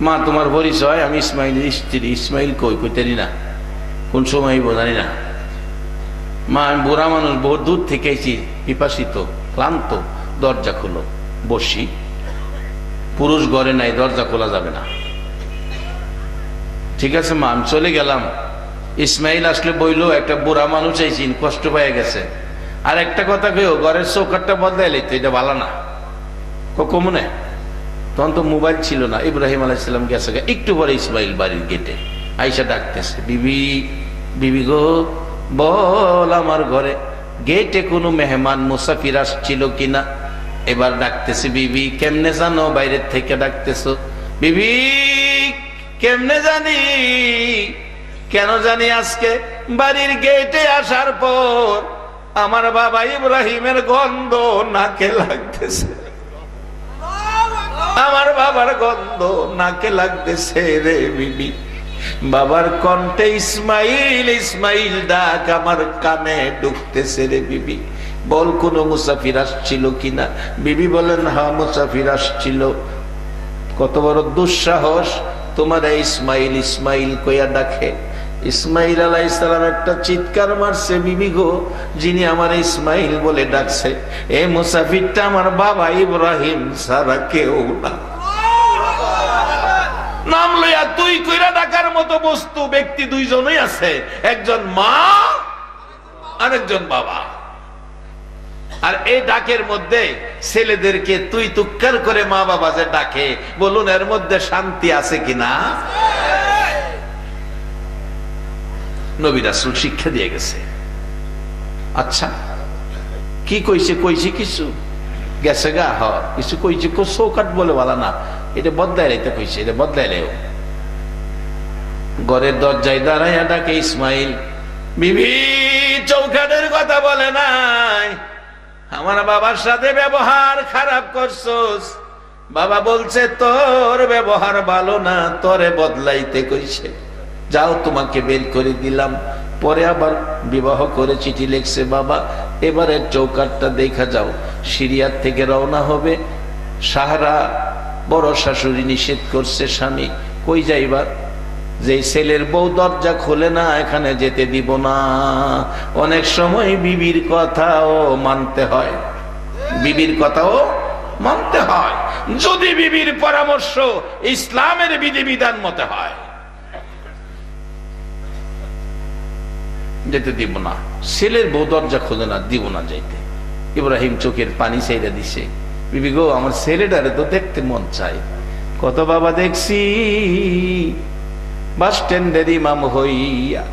মা তোমার পরিচয়? আমি ইসমাইলের স্ত্রী। ইসমাইল কই? কইতেরি না, কোন সময় জানি না। মা আমি বুড়া মানুষ, বহু দূর থেকে এসেছি, পিপাসিত, ক্লান্ত। দরজা খুলো। বসি। পুরুষ ঘরে নাই, দরজা খোলা যাবে না। ঠিক আছে মা, আমি চলে গেলাম। ইসমাইল আসলে বইলো, একটা বুড়া মানুষ আইসিন, কষ্ট পেয়ে গেছে। আর একটা কথা কেউ, ঘরের চৌকাটটা বদলাইলে তো এটা ভালো না। কমনে তখন তো মোবাইল ছিল না। ইব্রাহিম আলাইহিস সালাম গেছে, একটু পরে ইসমাইল বাড়ির গেটে আইসা ডাকতেছে, বিবি, বিবি গো, বল আমার ঘরে গেটে কোনো মেহমান মুসাফির আসছিল কিনা। এবার ডাকতেছে, বিবি কেমনে জানো বাইরের থেকে ডাকতেছো? বিবি কেমনে জানি, কেন জানি আজকে বাড়ির গেটে আসার পর আমার বাবা ইব্রাহিমের গন্ধ নাকে লাগতেছে। আমার বাবার গন্ধ নাকে লাগতেছে রে বিবি। বাবার কণ্ঠে ইসমাইল ইসমাইল ডাক আমার কানে ঢুকতেছে রে বিবি। বল কোন মুসাফির আসছিল কিনা? বিবি বলেন, হ্যাঁ মুসাফির আসছিল। কত বড় দুঃসাহস তোমার ইসমাইল ইসমাইল কইয়া ডাকে। ইসমাইল আলাইহিস সালাম একটা চিৎকার মারছে, বিবি গো, যিনি আমার ইসমাইল বলে ডাকছে এই মুসাফিরটা আমার বাবা ইব্রাহিম ছাড়া কেউ না। নাম লইয়া তুই কইরা ডাকার মতো বস্তু ব্যক্তি দুইজনই আছে, একজন মা আর একজন বাবা। আর এই ডাকের মধ্যে ছেলেদেরকে তুই তুক্কার করে মা বাবা যে ডাকে, বলুন এর মধ্যে শান্তি আছে কিনা? নবী রাসূল শিক্ষা দিয়ে গেছে। আচ্ছা কি কইছে? কইছে কিছু গেছে গা, হ কিছু কইছে, চৌকাট বলে বলা না, এটা বদলাই লাইতে কইছে, এটা বদলাই লাইও। ঘরের দরজায় দাঁড়াইয়া ডাকে ইসমাইল, বিবি চৌকাটের কথা বলে নাই, আমার বাবার সাথে ব্যবহার খারাপ করছস। বাবা বলছে তোর ব্যবহার ভালো না, তোরে বদলাইতে কইছে। যাও তোমাকে বের করে দিলাম। পরে আবার বিবাহ করে চিঠি লিখছে, বাবা এবারে চৌকাটটা দেখা যাও। সিরিয়ার থেকে রওনা হবে সাহারা। বড় শাশুড়ি নিষেধ করছে, স্বামী কই যাইবার? যে ছেলের বউ দরজা খোলে না এখানে যেতে দিব না। অনেক সময় বিবির কথাও মানতে হয়, বিবির কথাও মানতে হয়, যদি বিবির পরামর্শ ইসলামের বিধিবিধান মতে হয়। যেতে দিব না, ছেলের বউ দরজা খোলে না, দিব না যাইতে। ইব্রাহিম চোখের পানি চাইরা দিছে, বিবি গো আমার ছেলেটারে তো দেখতে মন চাই। কত বাবা দেখছি বাস স্ট্যান্ডের ইমাম হইয়া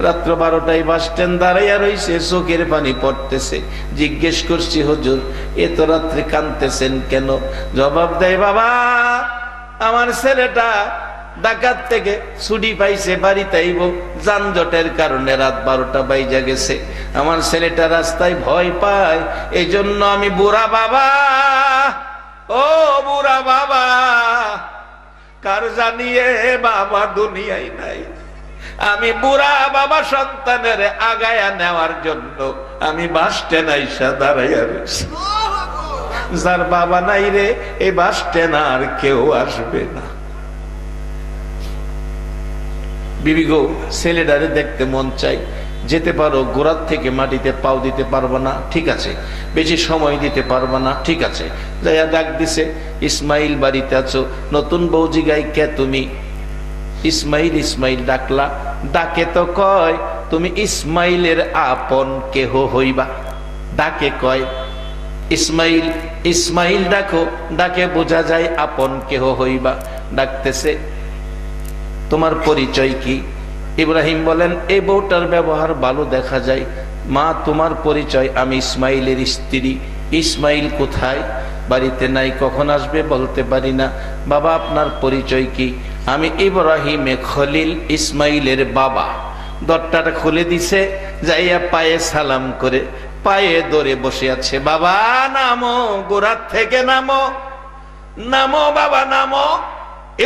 রাত্র 12টায় বাস স্ট্যান্ড দাঁড়াইয়া রইছে, চোখের পানি পড়তেছে। জিজ্ঞেস করছি, হুজুর এত রাত্রে কাঁদতেছেন কেন? জবাব দেয়, বাবা আমার ছেলেটা ডাকাত থেকে ছুটি পাইছে, বাড়িতে আইব, যানজটের কারণে রাত 12টা বাইজা গেছে। আমার ছেলেটা রাস্তায় ভয় পায়, এই জন্য আমি বুড়া বাবা, ও বুড়া বাবা, কার জানিয়ে বাবা দুনিয়ায় নাই, আমি বুড়া বাবা সন্তানের আগায়া নেওয়ার জন্য আমি বাস স্ট্যান্ড আইসা দাঁড়াইয়া রয়েছি। যার বাবা নাই রে, এই বাস স্ট্যান্ড আর কেউ আসবে না। বিবি গো ছেলেটারে দেখতে মন চাই, যেতে পারো, গোড়ার থেকে মাটিতে পাও দিতে পারবো না, ঠিক আছে, বেশি সময় দিতে পারবো না, ঠিক আছে। যাইয়া ডাক দিছে, ইসমাইল বাড়িতে আছো? নতুন বউ জিগাই, কে তুমি? ইসমাইল ইসমাইল ডাকলা। ডাকে তো কয় তুমি ইসমাইলের আপন কেহ হইবা। ডাকে কয় ইসমাইল ইসমাইল ডাকো, ডাকে বোঝা যায় আপন কেহ হইবা। ডাকতেছে, তোমার পরিচয় কি? ইব্রাহিম বলেন, এই বউটার ব্যবহার ভালো দেখা যায়। মা তোমার পরিচয়? আমি ইসমাইলের স্ত্রী। ইসমাইল কোথায়? বাড়িতে নাই। কখন আসবে বলতে পারি না। বাবা আপনার পরিচয় কি? আমি ইব্রাহিমে খলিল, ইসমাইলের বাবা। দরজাটা খুলে দিছে, যাইয়া পায়ে সালাম করে পায়ে ধরে বসে আছে। বাবা নামো, গোড়ার থেকে নামো, নামো বাবা নামো।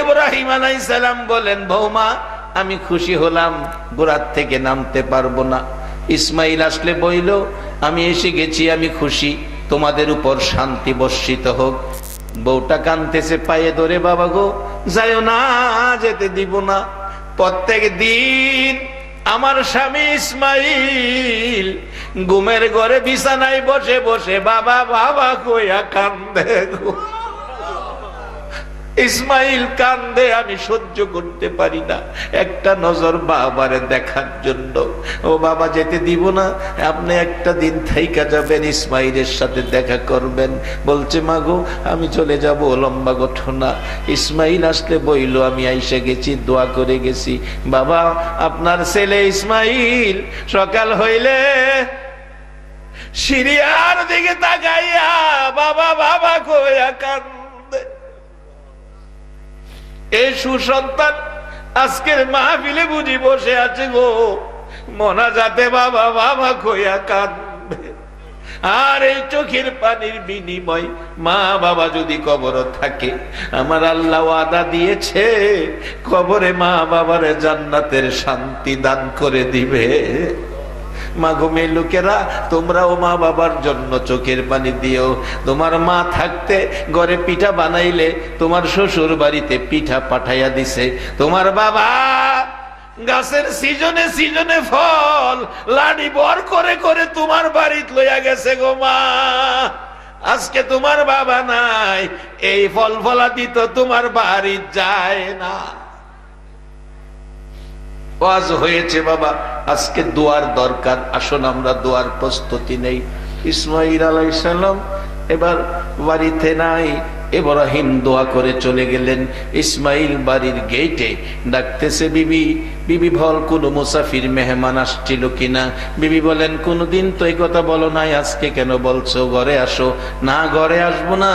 ইব্রাহিম আলাইহিস সালাম বলেন, বৌমা আমি খুশি হলাম, গোড়ার থেকে নামতে পারবো না। ইসমাইল আসলে বইল, আমি এসে গেছি, আমি খুশি, তোমাদের উপর শান্তি বর্ষিত হোক। বউটা কাঁদতেছে, পায়ে ধরে, বাবা গো যাইও না, যেতে দিব না। প্রত্যেক দিন আমার স্বামী ইসমাইল ঘুমের ঘরে বিছানায় বসে বসে বাবা বাবা কইয়া কান্দে গো। ইসমাইল কান্দে, আমি সহ্য করতে পারি না, একটা নজর বাবারে দেখার জন্য। ও বাবা, যেতে দিব না, আপনি একটা দিন থাইকা যাবেন, ইসমাইলের সাথে দেখা করবেন। বলছে মা গো, আমি চলে যাব, লম্বা ঘটনা। ইসমাইল আসলে বইল, আমি আইসা গেছি, দোয়া করে গেছি। বাবা, আপনার ছেলে ইসমাইল সকাল হইলে সিরিয়ার দিকে তাকাইয়া বাবা বাবা কইয়া কান্দে। এই সুসন্তান আজকের মাহফিলে বুঝি বসে আছে গো, মোনাজাতে বাবা বাবা কইয়া কাঁদবে। আর এই চোখের পানির বিনিময় মা বাবা যদি কবর থাকে, আমার আল্লাহ ওয়াদা দিয়েছে কবরে মা বাবারে জান্নাতের শান্তি দান করে দিবে। মা ঘুমে লোকেরা, তোমরাও মা বাবার জন্য চোখের পানি দিও। তোমার মা থাকতে ঘরে পিঠা বানাইলে তোমার শ্বশুর বাড়িতে পিঠা পাঠাইয়া দিছে। তোমার বাবা গাছের সিজনে সিজনে ফল লাড়ি বর করে করে তোমার বাড়িতে লইয়া গেছে গো মা। আজকে তোমার বাবা নাই, এই ফল ফলাদি তো তোমার বাড়ি যায় না। ওয়াজ হয়েছে বাবা, আজকে দোয়ার দরকার। আসুন আমরা দোয়ার প্রস্তুতি নেই। ইসমাইল আলাইহিস সালাম এবার বাড়িতে নাই, ইব্রাহিম দোয়া করে চলে গেলেন। ইসমাইল বাড়ির গেটে ডাকতেছে, বিবি বিবি বল, কোন মুসাফির মেহমান আসছিল কিনা? বিবি বলেন, কোনদিন তো এই কথা বলো নাই, আজকে কেন বলছো? ঘরে আসো। না, ঘরে আসবো না,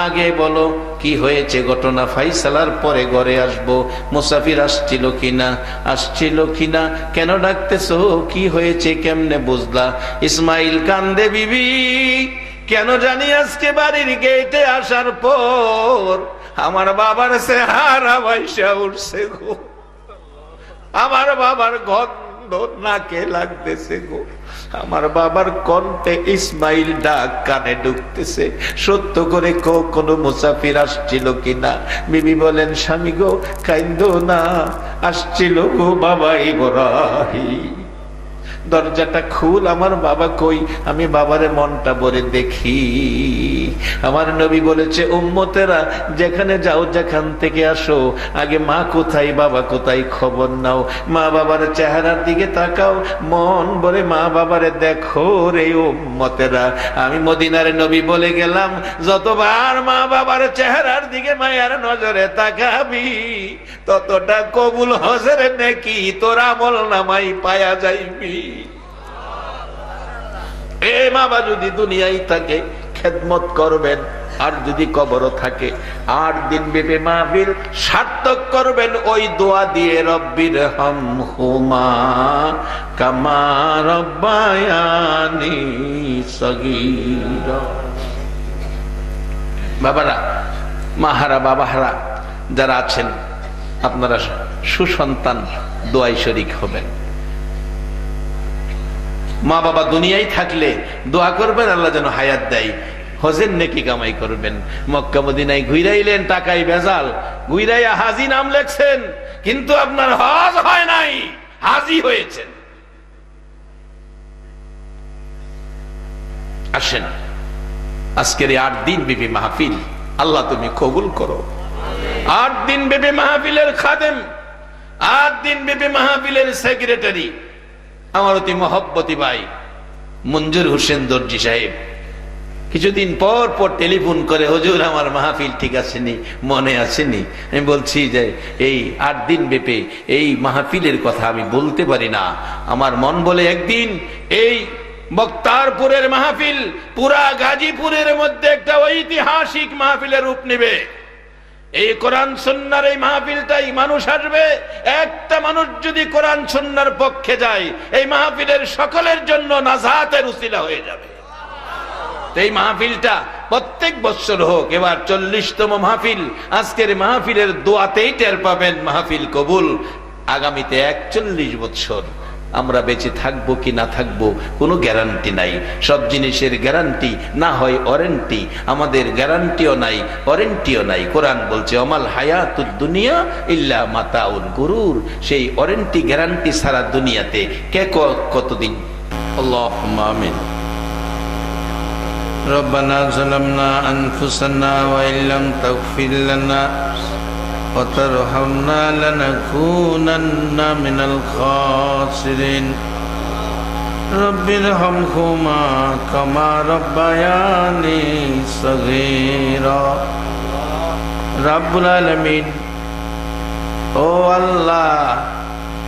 আগে বলো কি হয়েছে ঘটনা, ফাইসালার পরে ঘরে আসবো। মুসাফির আসছিল কিনা? আসছিল কিনা? কেন ডাকতেছো? কি হয়েছে, কেমনে বুঝলা? ইসমাইল কান্দে, বিবি কেন জানি আজকে বাড়ির গেটে আসার পর আমার বাবার চেহারা বাইসা উঠছে গো, আমার বাবার গন্ধ নাকে লাগতেছে গো, আমার বাবার কণ্ঠে ইসমাইল ডাক কানে ঢুকতেছে। সত্য করে কোন মুসাফির আসছিল কিনা? বিবি বলেন, স্বামী গো কাইন্দো না, আসছিল গো বাবা ইব্রাহিম। দরজাটা খুল, আমার বাবা কই? আমি বাবারে মনটা ভরে দেখি। আমার নবী বলেছে, উম্মতেরা যেখানে যাও, যেখান থেকে আসো, আগে মা কোথায় বাবা কোথায় খবর নাও। মা বাবার চেহারার দিকে তাকাও, মন ভরে মা বাবারে দেখো রে উম্মতেরা। আমি মদিনার নবী বলে গেলাম, যতবার মা বাবার চেহারার দিকে মায়ার নজরে তাকাবি, ততটা কবুল হজের নেকি তোর আমল নামাই পায়া যাইবি। এ বাবা যদি দুনিয়ায় থাকে খেদমত করবেন, আর যদি কবর থাকে 8 দিন ব্যাপী মাহফিল সার্থক করবেন ওই দোয়া দিয়ে, রব্বির হামহুমা কামা রব্বায়ানি সগীরা। বাবারা, মাহারা, বাবাহারা যারা আছেন, আপনারা সুসন্তান দোয়ায় শরীক হবেন। মা বাবা দুনিয়ায় থাকলে দোয়া করবেন আল্লাহ যেন হায়াত দেয়, হজের নেকি কামাই করবেন। মক্কা মদিনায় ঘুরাইলেন, টাকায় ভেজাল, ঘুরাইয়া হাজি নাম লেখছেন, কিন্তু আপনার হজ হয় নাই, হাজি হয়েছেন। আসেন, আজকের 8 দিন ব্যাপী মাহফিল আল্লাহ তুমি কবুল করো। 8 দিন ব্যাপী মাহফিলের খাদেম, 8 দিন ব্যাপী মাহফিলের সেক্রেটারি আমার অতি মহব্বতী ভাই মঞ্জুর হোসেন দর্জি সাহেব কিছুদিন পর পর টেলিফোন করে, হুজুর আমার মাহফিল ঠিক আসেনি, মনে আসেনি। আমি বলছি যে এই 8 দিন ব্যাপী এই মাহফিলের কথা আমি বলতে পারি না, আমার মন বলে একদিন এই বক্তারপুরের মাহফিল পুরা গাজীপুরের মধ্যে একটা ঐতিহাসিক মাহফিলের রূপ নেবে। এই কোরআন সুন্নাহর এই মাহফিলটাই মানুষ আসবে, একটা মানুষ যদি কোরআন সুন্নাহর পক্ষে যায়, এই মাহফিলের সকলের জন্য নাজাতের উসিলা হয়ে যাবে। এই মাহফিলটা প্রত্যেক বছর হোক, এবার 40তম মাহফিল। আজকের মাহফিলের দোয়াতেই টের পাবেন মাহফিল কবুল। আগামীতে 41 বছর আমরা বেঁচে থাকবো কি না থাকবো কোনো গ্যারান্টি নাই। সব জিনিসের গ্যারান্টি না হয় ওয়ারেন্টি, আমাদের গ্যারান্টিও নাই ওয়ারেন্টিও নাই। কোরআন বলছে অমাল হায়াতুদ দুনিয়া ইল্লা মাতাউল গুরুর। সেই ওয়ারেন্টি গ্যারান্টি সারা দুনিয়াতে কে কতদিন। আল্লাহুম্মা আমিন। ربنا ظلمنا أنفسنا وإن لم تغفر لنا وترحمنا لنكونن من الخاسرين رب ارحمهما كما ربياني صغيرا রব্বুল আলামিন, ও আল্লাহ,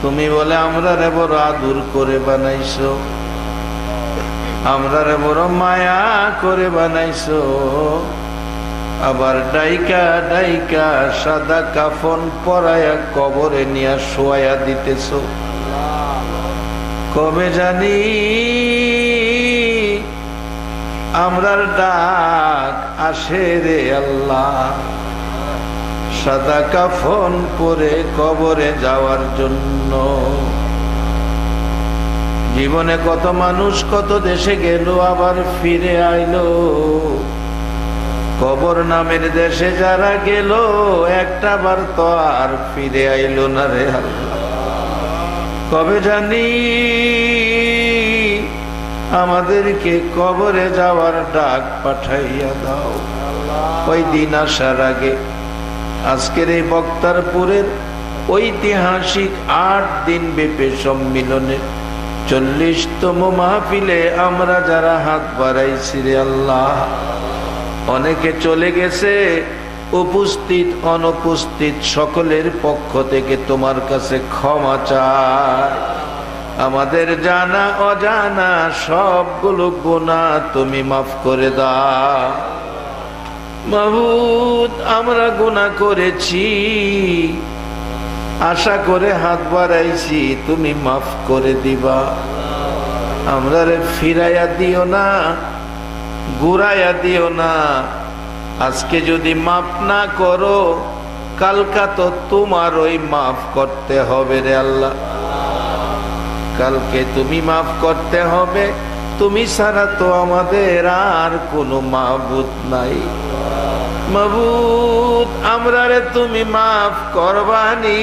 তুমি বলে আমরা রে বড় আদর করে বানাইছো, আমরা রে বড় মায়া করে বানাইছো, আবার ডাইকা ডাইকা সাদা কাফন পরায়া কবরে নিয়া শোয়া দিতেছো। কবে জানি আমরার ডাক আসে রে আল্লাহ, সাদা কাফন পরে কবরে যাওয়ার জন্য। জীবনে কত মানুষ কত দেশে গেল, আবার ফিরে আইলো। কবর নামের দেশে যারা গেল, একটা বার তো আর ফিরে আইলো না রে আল্লাহ। কবে জানি আমাদেরকে কবরে যাওয়ার ডাক পাঠাইয়া দাও। ওই দিন আসার আগে আজকের এই বক্তারপুরের ঐতিহাসিক 8 দিন ব্যাপী সম্মিলনের 40তম মাহফিলে আমরা যারা হাত বাড়াইছি রে আল্লাহ, অনেকে চলে গেছে, উপস্থিত অনুপস্থিত সকলের পক্ষ থেকে তোমার কাছে ক্ষমা চাই। আমাদের জানা অজানা সবগুলো গুনাহ তুমি মাফ করে দাও। মাবুদ, আমরা গুনাহ করেছি, আশা করে হাত বাড়াইছি, তুমি মাফ করে দিবা। আমরা রে ফিরাইয়া দিও না, ঘুরাইয়া দিও না। আজকে যদি মাফ না করো, কালকা তো তোমার ওই মাফ করতে হবে রে আল্লাহ। কালকে তুমি মাফ করতে হবে, তুমি ছাড়া তো আমাদের আর কোনো মাবুদ নাই। মাবুদ, আমরা রে তুমি মাফ করবানি,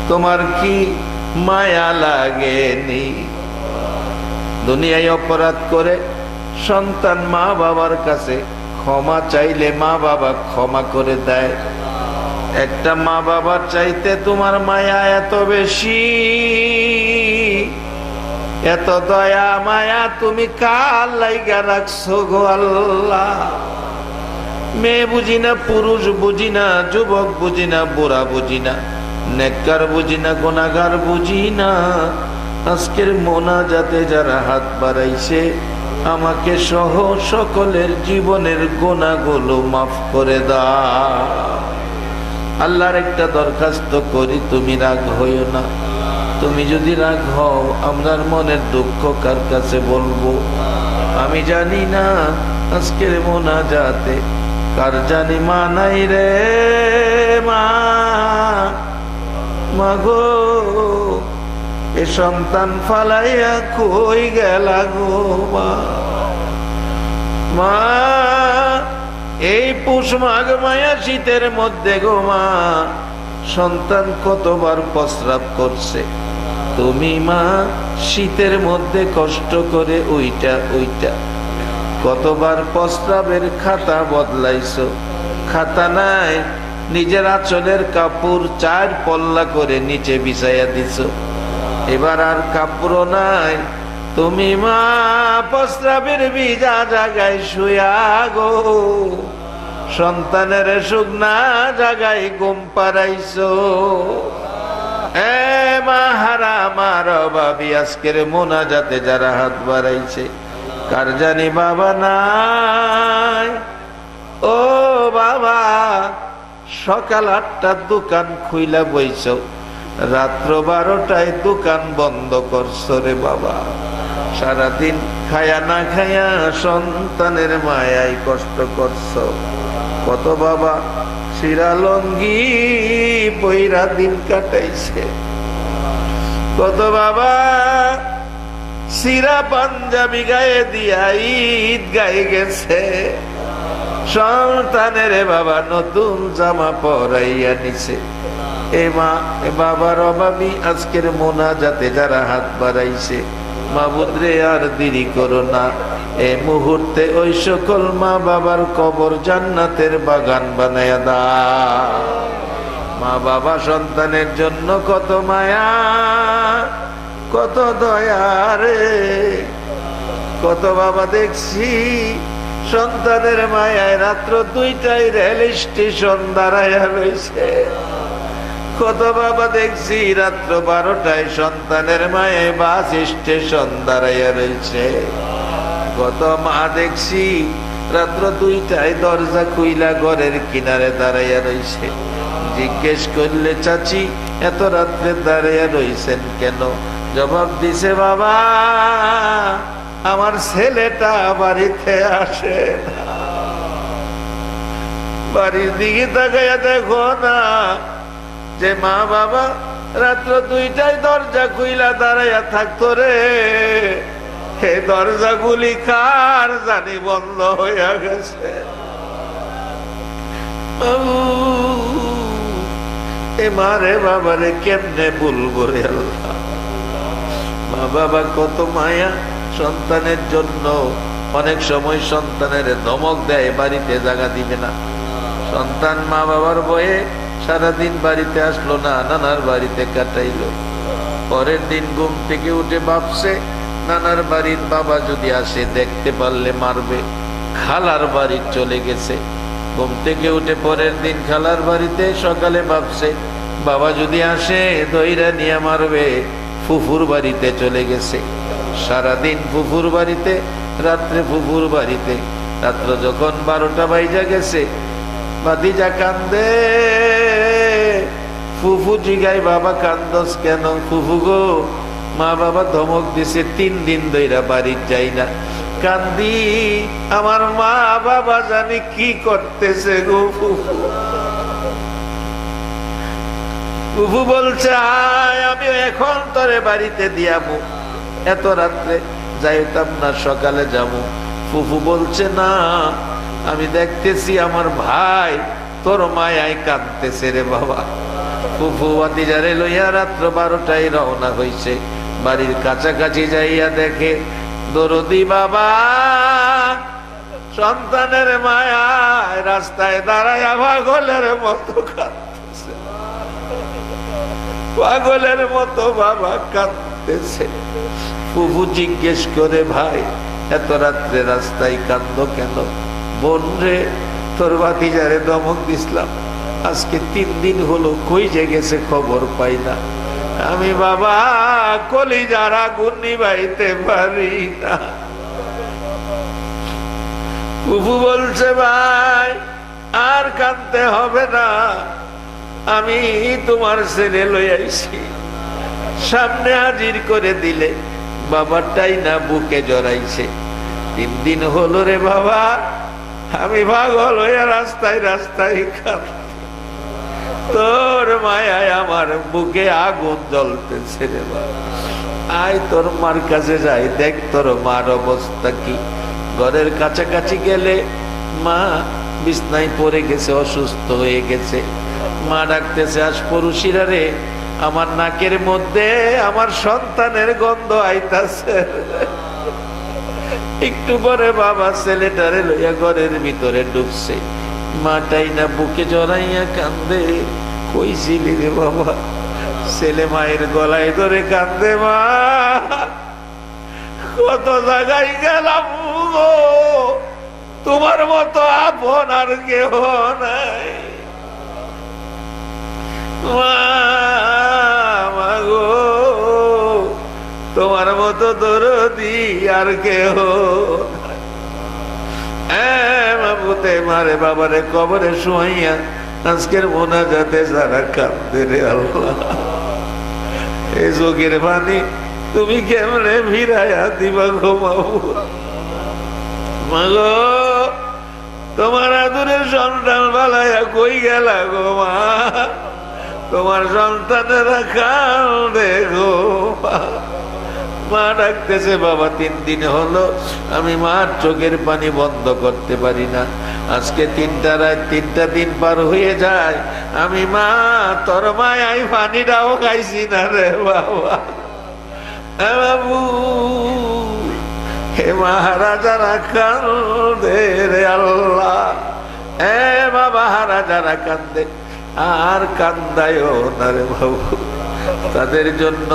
তোমার কি মায়া লাগেনি? দুনিয়ায় অপরাধ করে সন্তান মা বাবার কাছে ক্ষমা চাইলে মা বাবা ক্ষমা করে দেয়। একটা মা বাবার চাইতে তোমার মায়া এত বেশি, এত দয়া মায়া তুমি কার লাইগা রাখছো গো আল্লাহ? মেয়ে বুঝি না, পুরুষ বুঝি না, যুবক বুঝি না, বুড়া বুঝি না, নেককার বুঝি না, গুনাহগার বুঝি না। আজকের মোনাজাতে যারা হাত বাড়াইছে, আমাকে সহ সকলের জীবনের গুনাহগুলো মাফ করে দাও। আল্লাহর একটা দরখাস্ত করি, তুমি রাগ হইও না। তুমি যদি রাগ হও, আমরার মনের দুঃখ কার কাছে বলবো? আমি জানি না আজকের মোনাজাতে কার জানি মা নাই রে। মা গো, এ সন্তান ফালাইয়া কই গেলা গো মা? এই পুষ মাঘ মায়া শীতের মধ্যে গো মা, সন্তান কতবার প্রস্রাব করছে, তুমি মা শীতের মধ্যে কষ্ট করে ওইটা কতবার প্রস্রাবের খাতা বদলাইছো, খাতা নাই, নিজের আঁচলের কাপড় 4 পল্লা করে নিচে বিছাইয়া দিছো, এবার আর কাপড় নাই, তুমি মা প্রস্রাবের ভিজা জায়গায় শুয়া গো সন্তানের শুকনা জায়গায় ঘুম পাড়াইছো। এ মা হারা মার ভাবি, আজকের মোনাজাতে যারা হাত বাড়াইছে, কার জানি বাবা নাই। ও বাবা, সকাল 8টার দোকান খুইলা বইছো, রাত্র 12টায় দোকান বন্ধ করছো রে বাবা। সারাদিন খায়া না খায়া সন্তানের মায়ায় কষ্ট করছো। কত বাবা শিরা লঙ্গি পইরা দিন কাটাইছে, কত বাবা সিরা পাঞ্জাবি গায়ে দিয়া ঈদ গায়ে গেছে, সন্তানের বাবা নতুন জামা পরাইয়া নিছে। এ মা এ বাবার অভাবী আজকের মোনাজাতে যারা হাত বাড়াইছে, মাবুদ রে আর দেরি করো না, এ মুহূর্তে ওই সকল মা বাবার কবর জান্নাতের বাগান বানায়া দাও। মা বাবা সন্তানের জন্য কত মায়া, কত দয়া রে। কত বাবা দেখছি সন্তানের মায়ায় রাত্র 2টায় রেল স্টেশন দাঁড়াইয়া রয়েছে। কত বাবা দেখছি রাত্র 12টায় সন্তানের মায়ায় বাস স্টেশন দাঁড়াইয়া রয়েছে। কত মা দেখছি রাত্র 2টায় দরজা খুইলা ঘরের কিনারে দাঁড়াইয়া রয়েছে। জিজ্ঞেস করলে চাচি এত রাত্রে দাঁড়াইয়া রয়েছেন কেন? জবাব দিছে বাবা আমার ছেলেটা বাড়িতে আসে না। বাড়ির দিকে তাকাইয়া দেখো না যে মা বাবা রাত্র 2টায় দরজা খুইলা দাঁড়াইয়া থাকতো রে, হে দরজাগুলি কার জানি বন্ধ হইয়া গেছে। এ মারে বাবারে কেমনে বলবো রে আল্লাহ। মা বাবা কত মায়া সন্তানের জন্য। অনেক সময় সন্তানের ধমক দেয় বাড়িতে জায়গা দিবে না। সন্তান মা বাবার বয়ে সারাদিন বাড়িতে আসলো না, নানার বাড়িতে কাটাইলো। পরের দিন ঘুম থেকে উঠে ভাবছে নানার বাড়ির বাবা যদি আসে দেখতে পারলে মারবে, খালার বাড়ি চলে গেছে। ঘুম থেকে উঠে পরের দিন খালার বাড়িতে, সকালে ভাবছে বাবা যদি আসে দইরা নিয়ে মারবে, ফুফুর বাড়িতে চলে গেছে। সারাদিন ফুফুর বাড়িতে, রাত্রে ফুফুর বাড়িতে। রাত্র যখন 12টা বাজে গেছে, ভাতিজা কান্দে। ফুফু জিগাই বাবা কান্দস কেন? ফুফু গো মা বাবা ধমক দিছে 3 দিন ধইরা বাড়ি যাই না। কান্দি আমার মা বাবা জানি কি করতেছে গো। ফুফু বলছে আয় আমি এখন তোরে বাড়িতে দিয়ামু, এত রাত্রে যাইতাম না, সকালে যাবো। ফুফু বলছে না আমি দেখতেছি আমার ভাই তোর মায়ায় কাঁদতেছে রে বাবা। ফুফু ভাতিজারে লইয়া রাত্র 12টায় রওনা হইছে। বাড়ির কাছাকাছি যাইয়া দেখে দরদি বাবা সন্তানের মায়ায় রাস্তায় দাঁড়াইয়া পাগলের মতো কাঁদতেছে। পাগলের মতো বাবা কাঁদতেছে। ফুফু জিজ্ঞেস করে ভাই এত রাত্রে রাস্তায় কাঁদো কেন? বোন রে তোর ভাতিজারে ধমক দিছিলাম, আজকে 3 দিন হলো কই যে গেছে খবর পাই না। আমি বাবা কলিজার আগুন নিভাইতে পারি না। ফুফু বলছে ভাই আর কাঁদতে হবে না, আমি তোমার ছেলে লই আইছি। সামনে হাজির করে দিলে বাবারটাই না বুকে জড়াইছে। 3 দিন হলো রে বাবা আমি পাগল হইয়া রাস্তায় রাস্তায় কাঁদি। তোর মায়ায় আমার বুকে আগুন জ্বলতেছে রে বাবা। আয় তোর মার কাছে যাই, দেখ তোর মার অবস্থা কি। ঘরের কাছাকাছি গেলে মা বিছনায় পড়ে গেছে, অসুস্থ হয়ে গেছে। মা ডাকতেছে আজ পরুষিরা রে, আমার নাকের মধ্যে আমার সন্তানের গন্ধ আইতাছে। একটু পরে বাবা ছেলেটারে লইয়া ঘরের ভিতরে ঢুকছে। মাটাই না বুকে জড়াইয়া কান্দে। কইছিলি রে বাবা? ছেলে মায়ের গলায় ধরে কান্দে। মা কত জায়গায় গেলাম গো, তোমার মতো আপন আর কেহ নাই। মা গো তোমার মতো দরদি আর কেহ মাবুতে মারে বাবারে কবরে শুয়াইয়া আজকের মোনাজাতে যারা কাঁদে রে আল্লাহ, এই চোখের পানি তুমি কেমনে ভিড়াইয়া দিবা গো মাবুদ। মাগো তোমার আদরের সন্তান বালাইয়া কই গেলা গো মা? তোমার সন্তানেরা কাঁদে গো। মা ডাকতেছে, বাবা 3 দিন হলো আমি মার চোখের পানি বন্ধ করতে পারি না। আজকে 3টা রাত 3টা দিন পার হয়ে যায়, আমি মা তোর মায়াই পানিটাও খাইছি না রে বাবা। বাবু হে মহারাজারা কান্দে রে আল্লাহ, এ বাবা মহারাজারা কান্দে, আর কান্দায়ও না রে বাবু। তাদের জন্য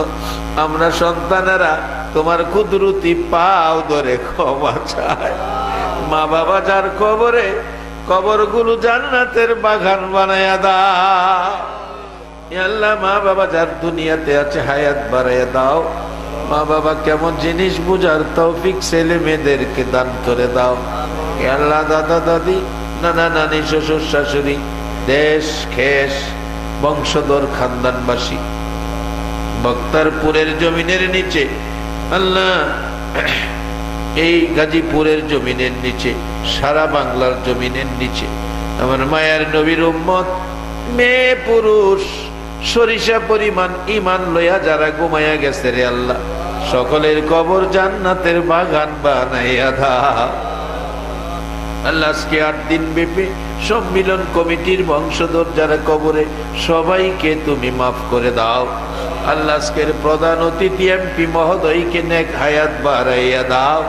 আমরা সন্তানেরা তোমার কুদরতি পাও ধরে ক্ষমা চাই। মা বাবা যার কবরে, কবরগুলো জান্নাতের বাগান বানায়া দাও। আল্লাহ মা বাবা যার দুনিয়াতে আছে হায়াত বাড়াইয়া দাও। মা বাবা কেমন জিনিস বুঝার তৌফিক ছেলে মেয়েদেরকে দান করে দাও। আল্লাহ দাদা দাদি, নানা নানি, শ্বশুর শাশুড়ি, দেশ খেস বংশধর খানদানবাসী বক্তারপুরের জমিনের নিচে, আল্লাহ এই গাজীপুরের জমিনের নিচে, সারা বাংলার জমিনের নিচে আমার মায়ের নবীর উম্মত মেয়ে পুরুষ সরিষা পরিমাণ ইমান লইয়া যারা ঘুমাইয়া গেছে রে আল্লাহ, সকলের কবর জান্নাতের বাগান বানাইয়া দাও। আল্লাহ আজকে 8 দিন ব্যাপী সম্মিলন কমিটির বংশধর যারা কবরে, সবাইকে তুমি মাফ করে দাও। আল্লাহ আজকের প্রধান অতিথি এমপি মহোদয়কে নেক হায়াত বাড়াইয়া দাও।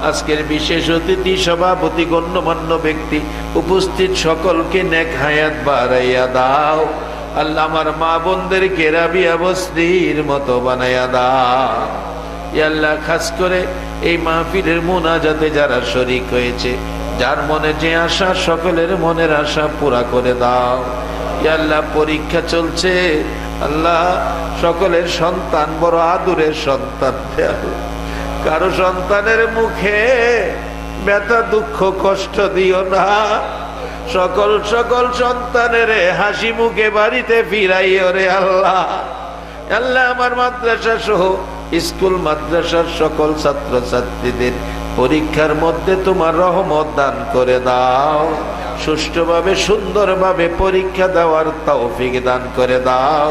আজকের বিশেষ অতিথি সভাপতি গণ্যমান্য ব্যক্তি উপস্থিত সকলকে নেক হায়াত বাড়াইয়া দাও। আল্লাহ আমার মা বোনদেরকে রাবিয়া বস্তির মতো বানাইয়া দাও। আল্লাহ খাস করে এই মাহফিলের মুনাজাতে যারা শরীক হয়েছে, যার মনে যে আশা, সকলের মনের আশা পুরা করে দাও। আল্লাহ পরীক্ষা চলছে, আল্লাহ সকলের সন্তান বড় আদুরের সন্তান, কারো সন্তানের মুখে ব্যথা দুঃখ কষ্ট দিও না। সকল সন্তানের হাসি মুখে বাড়িতে ফিরাইও রে আল্লাহ। আল্লাহ আমার মাদ্রাসা সহ স্কুল মাদ্রাসার সকল ছাত্র ছাত্রীদের পরীক্ষার মধ্যে তোমার রহমত দান করে দাও। সুষ্ঠুভাবে সুন্দরভাবে পরীক্ষা দেওয়ার তৌফিক দান করে দাও।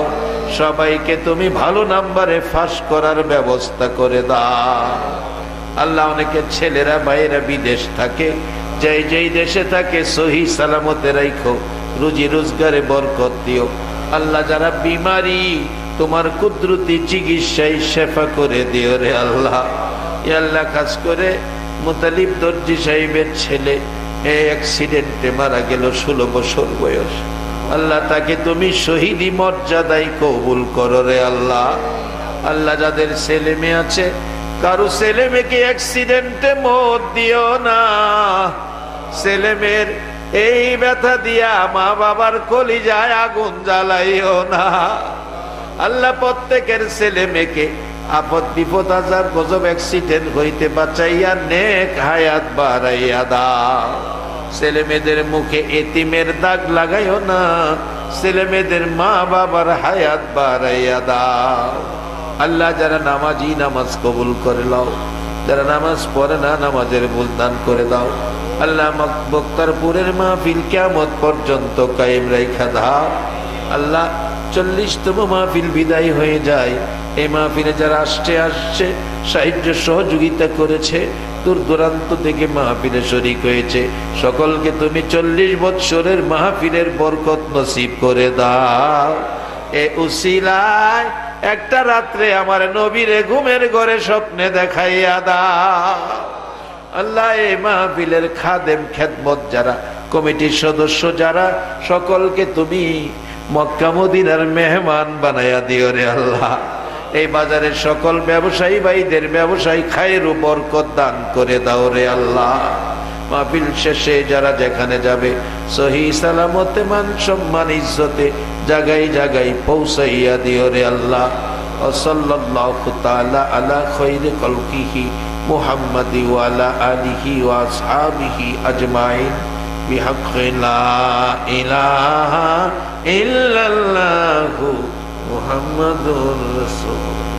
সবাইকে তুমি ভালো নাম্বারে পাস করার ব্যবস্থা করে দাও। আল্লাহ অনেকের ছেলেরা বাইরে বিদেশ থাকে, যেই দেশে থাকে সহি সালামতে রাখো, রুজি রোজগারে বরকত দিও। আল্লাহ যারা বিমারি, তোমার কুদরতি চিকিৎসায় শেফা করে দিও রে আল্লাহ। আল্লাহ খাস করে মুতালিব দর্জি সাহেবের ছেলে অ্যাক্সিডেন্টে মারা গেল 16 বছর বয়স। আল্লাহ তাকে তুমি শহীদি মর্যাদায় কবুল করো রে আল্লাহ। আল্লাহ যাদের ছেলে মেয়ে আছে, কারো ছেলে মেয়েকে অ্যাক্সিডেন্টে মত দিও না। ছেলে মেয়ের এই ব্যথা দিয়া মা বাবার কলিজায় আগুন জ্বালাইও না। আল্লাহ প্রত্যেকের ছেলে মেয়েকে আপদ বিপদ আজার গজব অ্যাক্সিডেন্ট হইতে বাঁচাইয়া নেক হায়াত বাড়াইয়া দাও। ছেলে মেয়েদের মুখে এতিমের দাগ লাগাইও না। ছেলে মেয়েদের মা বাবার হায়াত বাড়াইয়া দাও। আল্লাহ যারা নামাজি, নামাজ কবুল করে দাও। যারা নামাজ পড়ে না, নামাজের ভুল দান করে দাও। আল্লাহ বক্তারপুরের মাহফিল কিয়ামত পর্যন্ত কায়েম রাইখা দাও। আল্লাহ 40তম মাহফিল বিদায় হয়ে যায়। এই মাহফিলে যারা আসছে সাহায্য সহযোগিতা করেছে, দূর দূরান্ত থেকে মাহফিলে শরীক হয়েছে, সকলকে তুমি 40 বৎসরের মাহফিলের বরকত নসিব করে দাও। এ উসিলায় একটা রাত্রে আমার নবীরে ঘুমের ঘরে স্বপ্নে দেখাইয়া দাও। আল্লাহ এই মাহফিলের খাদেম খেদমত যারা, কমিটির সদস্য যারা, সকলকে তুমি মক্কা মদিনার মেহমান বানাইয়া দিও রে আল্লাহ। এই বাজারের সকল ব্যবসায়ী ভাইদের ব্যবসায়ী খায়ের বরকত দান করে দাও রে আল্লাহ। মাহফিল শেষে যারা যেখানে যাবে সহি সালামতে মান সম্মান ইজ্জতে জায়গায় জায়গায় পৌঁছাইয়া দিও রে আল্লাহ। সাল্লাল্লাহু তাআলা আলা খায়রি খালকিহি মুহাম্মাদি ওয়া আলা আলিহি ওয়া আসহাবিহি আজমাইন বিহাক্কি লা ইলাহা ইল্লাল্লাহু মুহাম্মাদুর রাসূল।